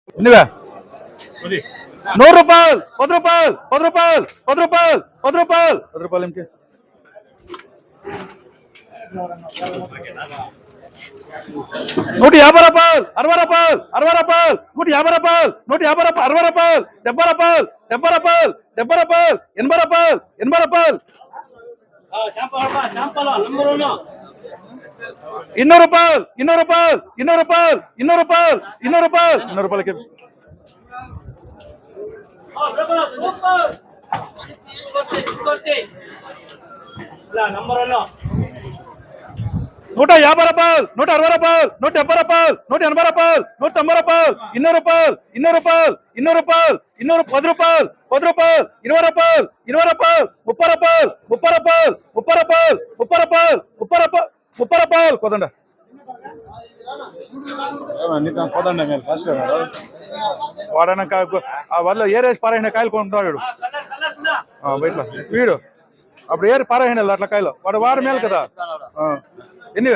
ఎన్నివే 100 రూపాయలు 10 రూపాయలు 10 రూపాయలు 10 రూపాయలు 10 రూపాయలు 10 రూపాయలు ఏమిటి 150 రూపాయలు 60 రూపాయలు 60 రూపాయలు 150 రూపాయలు 150 రూపాయలు 60 రూపాయలు 70 రూపాయలు 70 రూపాయలు 70 రూపాయలు 80 రూపాయలు 80 రూపాయలు 200 రూపాయలు 200 రూపాయలు 200 రూపాయలు 200 రూపాయలు 200 రూపాయలు 200 రూపాయలకి 150 రూపాయలు 160 రూపాయలు 170 రూపాయలు 180 రూపాయలు 190 రూపాయలు 200 రూపాయలు 200 రూపాయలు 200 రూపాయలు 10 రూపాయలు 10 రూపాయలు 20 రూపాయలు 20 రూపాయలు 30 రూపాయలు 30 రూపాయలు 30 రూపాయలు 30 రూపాయలు 30 రూపాయలు 30 రూపాయలు కొదండ వాడన వాళ్ళు ఏరేసి పారాయణ కాయలు కొంటున్నాడు బయట వీడు అప్పుడు ఏరి పారాయణ అట్లా కాయలు వాడు మేలు కదా ఎన్ని 200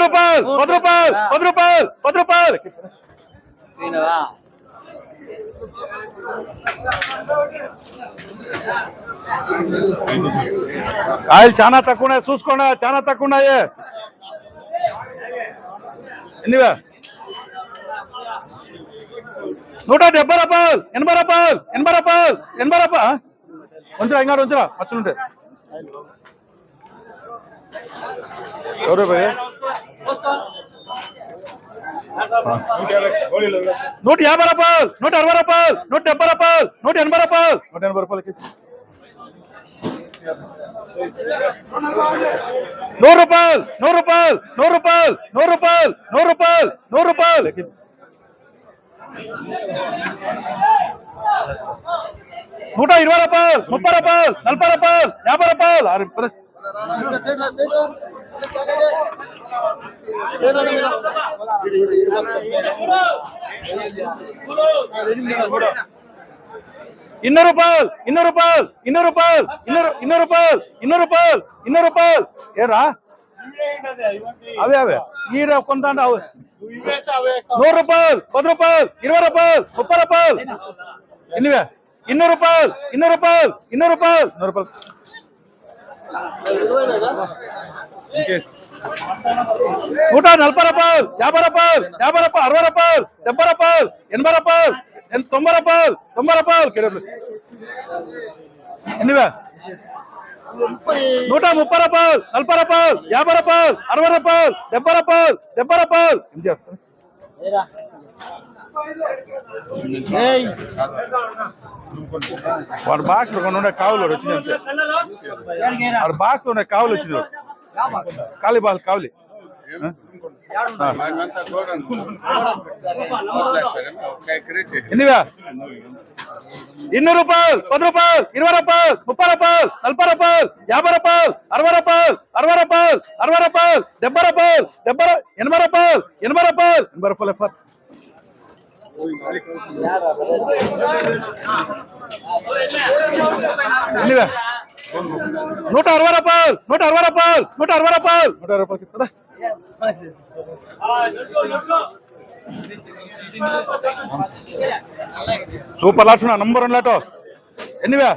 రూపాయలు 10 రూపాయలు 10 రూపాయలు 10 రూపాయలు కాయలు చాలా తక్కువ ఉన్నాయి చూసుకోండి చాలా తక్కువ ఉన్నాయి ఎన్నివే 170 రూపాయలు 80 రూపాయలు 80 రూపాయలు 80 రూపాయలు ఉంచరా ఇంకా ఉంచరా మచ్చలుంటాయి ఎవరు 150 రూపాయలు 160 రూపాయలు 170 రూపాయలు 180 రూపాయలు 180 రూపాయలకి 100 రూపాయలు 100 రూపాయలు 100 రూపాయలు 100 రూపాయలు 100 రూపాయలు 100 రూపాయలు 120 రూపాయలు 30 రూపాయలు 40 రూపాయలు 50 రూపాయలు 200 రూపాయలు 200 రూపాయలు 200 రూపాయలు 200 రూపాయలు 200 రూపాయలు 200 రూపాయలు ఏరా అవే ఈడ కొంత 100 రూపాయలు 10 రూపాయలు 20 రూపాయలు 30 రూపాయలు ఎన్నివే 200 రూపాయలు 200 రూపాయలు 200 రూపాయలు 200 రూపాయలు 140 రూపాయలు 50 రూపాయలు 50 రూపాయలు 60 రూపాయలు 70 రూపాయలు 80 రూపాయలు 90 రూపాయలు 90 రూపాయలు ఎన్నివే 130 రూపాయలు 40 రూపాయలు 50 రూపాయలు 60 రూపాయలు 70 రూపాయలు 70 రూపాయలు వాడు బాక్స్ లో ఉండే కావులు వచ్చింది వాడు బాక్స్ లో ఉండే కావులు వచ్చింది కాలి బాల్ కావులి ఎన్నివే 200 రూపాయలు 10 రూపాయలు 20 రూపాయలు 30 రూపాయలు 40 రూపాయలు 50 రూపాయలు 60 రూపాయలు 60 రూపాయలు 60 రూపాయలు 70 రూపాయలు 80 రూపాయలు 80 రూపాయలు 80 రూపాయలు ఎన్నివే 160 రూపాయలు 160 రూపాయలు 160 రూపాయలు 160 రూపాయలు కదా సూపర్ లాట్స్ నంబర్ 1 లాటో ఎన్నివే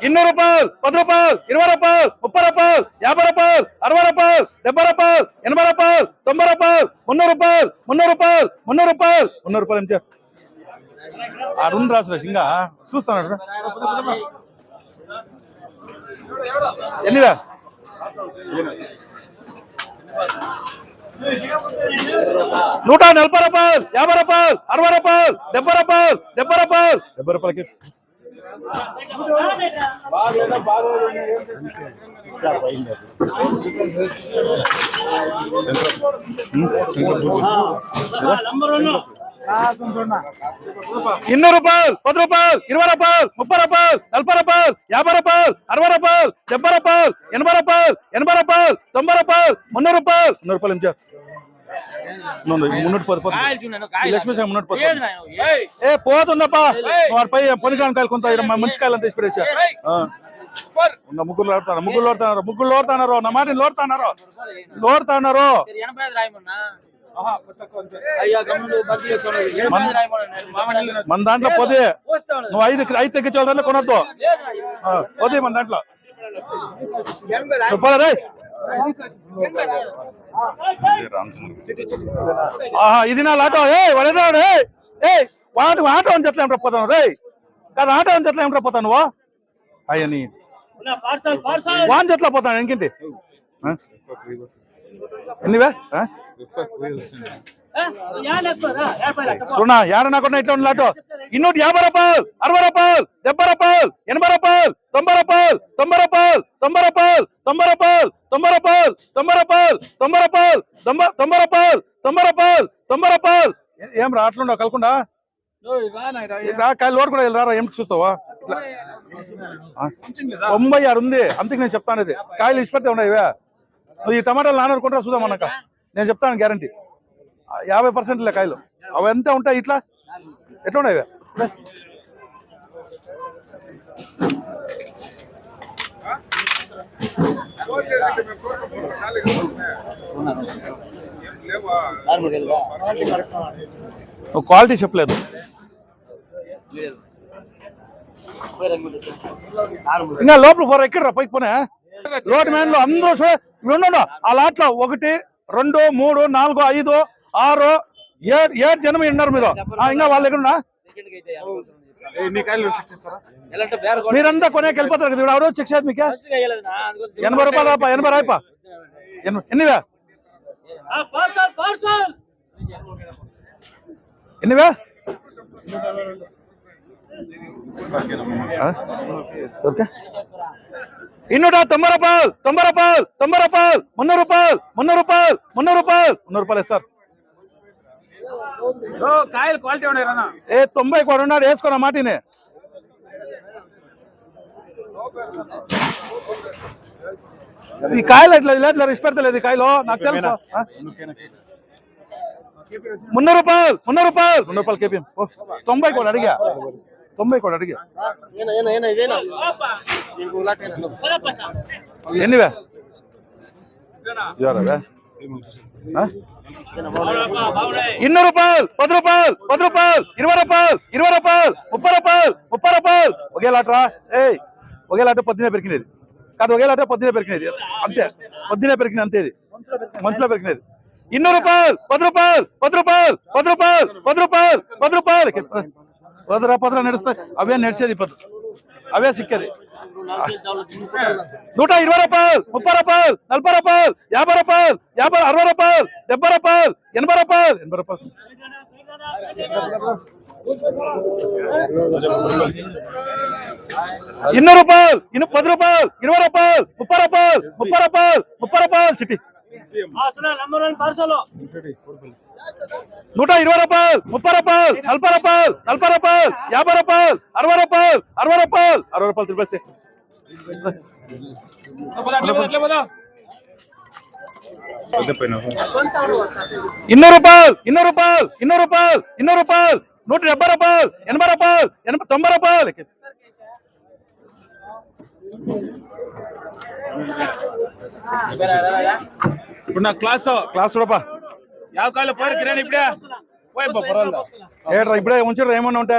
200 రూపాయలు 10 రూపాయలు 20 రూపాయలు 30 రూపాయలు 50 రూపాయలు 60 రూపాయలు 70 రూపాయలు 80 రూపాయలు 90 రూపాయలు 300 రూపాయలు 300 రూపాయలు 300 రూపాయలు 300 రూపాయలు ఎంత అరుణ్ రాసు ఇంకా చూస్తాను ఎన్నివే 140 రూపాయలు 50 రూపాయలు 60 రూపాయలు 70 రూపాయలు 70 రూపాయలు 70 రూపాయలకి 200 రూపాయలు 10 రూపాయలు 20 రూపాయలు 30 రూపాయలు 40 రూపాయలు 50 రూపాయలు 60 రూపాయలు 70 రూపాయలు 80 రూపాయలు 80 రూపాయలు 90 రూపాయలు 300 రూపాయలు 300 రూపాయలు ఎంత లక్ష్మీ ఏ పోతుందప్పా వాడి పై పొనికాయలు కొంత మంచి కాయలు అంతా ఇచ్చిపడేసా ఉన్న ముగ్గురు లోడుతున్నారు నా మాట లోడుతున్నారు మన దాంట్లో పోతే నువ్వు ఐదు తగ్గించాలి కొనొద్దు పోతే మన దాంట్లో ఇది నా లాటో వాడు వాడు ఆటో అని చెట్ల ఏమిటో పోతాను రే కాదు ఆటో అని చెట్ల ఏమిటో పోతాను నువ్వు అయ్యని వాన్ చెట్ల పోతాను ఇంకేంటి ఎన్నివే సున్నా ఏడనాకుండా ఇట్లా లాటో 250 రూపాయలు 60 రూపాయలు 70 రూపాయలు 80 రూపాయలు 90 రూపాయలు 90 రూపాయలు 90 రూపాయలు 90 రూపాయలు 90 రూపాయలు 90 రూపాయలు 90 రూపాయలు 90 రూపాయలు 90 రూపాయలు 90 రూపాయలు ఏం రా అట్లుండవు కలకుండా కాయలు లోడ్ కూడా రారా ఏం చూస్తావా 96 ఉంది అందుకు నేను చెప్తాను ఇది కాయలు ఇష్టపడితే ఉన్నాయి నువ్వు ఈ టమాటాలు నాననుకుంటా చూద్దాం అన్నాక నేను చెప్తాను గ్యారంటీ 50% లే కాయలు అవి ఎంత ఉంటాయి ఇట్లా ఎట్లా ఉన్నాయి క్వాలిటీ చెప్పలేదు ఇంకా లోపల పోరా ఎక్కడ పైకి పోనా రోడ్ మ్యాన్ లో అందరూ ఆ లాట్లో 1 2 3 4 5 6 7 జనం ఉన్నారు మీరు ఇంకా వాళ్ళ దగ్గర మీరంతా కొనేకి వెళ్ళిపోతారు కదా ఎవరో చెక్ చేసి మీకు 80 రూపాయలు 80 రాయిపా ఎన్నివే ఎన్నివే 290 రూపాయలు 90 రూపాయలు 90 రూపాయలు 300 రూపాయలు 300 రూపాయలు 300 రూపాయలు 300 రూపాయలు సార్ కాయలు క్వాలిటీ ఉన్నాయి 90 కూడా ఉన్నాడు వేసుకున్న మాటినే ఈ కాయలు ఇట్లా ఇట్లా ఇష్టపడతలేదు ఈ కాయలు నాకు తెలుసు 300 రూపాయలు 300 రూపాయలు 300 రూపాయలు కేపీ 90 కూడా అడిగా 90 కూడా అడిగా ఎన్నివే 200 రూపాయలు 10 రూపాయలు 10 రూపాయలు 20 రూపాయలు 20 రూపాయలు 30 రూపాయలు 30 రూపాయలు ఒకేలాట్రా ఒకేలాట పొద్దునే పెరికినది కాదు ఒకేలాట పొద్దునే పెరికినది అంతే పొద్దునే పెరికినది అంతే ఇది మంచులో పెరికినది 200 రూపాయలు 10 రూపాయలు 10 రూపాయలు 10 రూపాయలు 10 రూపాయలు 10 రూపాయలు 10 నడుస్తాయి అవే నడిచేది అవే సిక్కేది 120 రూపాయలు 30 రూపాయలు 40 రూపాయలు 50 రూపాయలు 60 రూపాయలు 70 రూపాయలు 80 రూపాయలు 80 రూపాయలు 200 రూపాయలు 10 రూపాయలు 20 రూపాయలు 30 రూపాయలు 30 రూపాయలు 30 రూపాయలు చిట్టి 120 రూపాయలు 30 రూపాయలు 40 రూపాయలు 40 రూపాయలు 50 రూపాయలు 60 రూపాయలు 60 రూపాయలు 60 రూపాయలు తిరిపేసి 200 రూపాయలు 200 రూపాయలు 200 రూపాయలు 200 రూపాయలు 170 రూపాయలు 80 రూపాయలు 90 రూపాయలు ఇప్పుడు నా క్లాస్ రూపా ಯಾವ ಕಾಲ ಪೋರ್ ಕಿರಣ್ ಇಬ್ಡೆ పోయి పరవాలా ఏట్రా ఇప్పుడే ఉంచిరా ఏమన్నా ఉంటే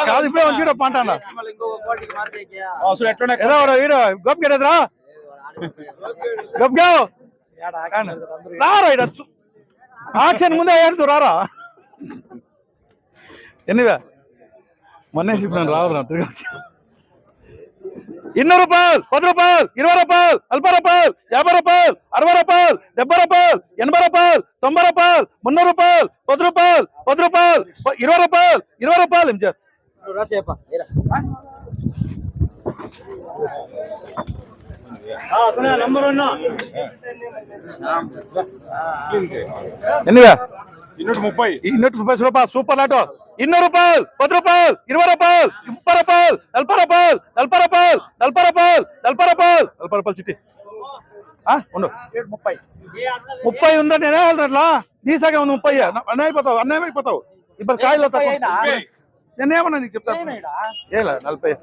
కాదు ఇప్పుడే ఉంచిరా పంట అన్న అసలు ఎట్లా ఏదో వీడు గప్ గెడద్రా గప్ గావ్ రారా ఇడ ఆక్షన్ ముందే ఏడుతూ రారా ఎన్నివే మొన్నే చెప్పినాను రావద్దు నా తిరిగి వచ్చి 200 రూపాయలు 10 రూపాయలు 20 రూపాయలు 40 రూపాయలు 50 రూపాయలు 60 రూపాయలు 70 రూపాయలు 80 రూపాయలు 90 రూపాయలు 300 రూపాయలు 10 రూపాయలు 10 రూపాయలు 20 రూపాయలు 20 రూపాయలు ఏం చేస్తారు ఎన్నివే 230 రూపాయలు సూపర్ ఆటో 200 రూపాయలు 10 రూపాయలు 20 రూపాయలు 30 రూపాయలు 40 రూపాయలు 40 రూపాయలు 40 రూపాయలు 40 రూపాయలు 40 రూపాయలు చిట్టి ఉండు 30 ఉందంటే నేనే అట్లా దీసాగా ఉంది 30 అన్యాయం అయిపోతావు ఇప్పుడు కాయలు నేనేమన్నా నీకు చెప్తాను ఏలా 40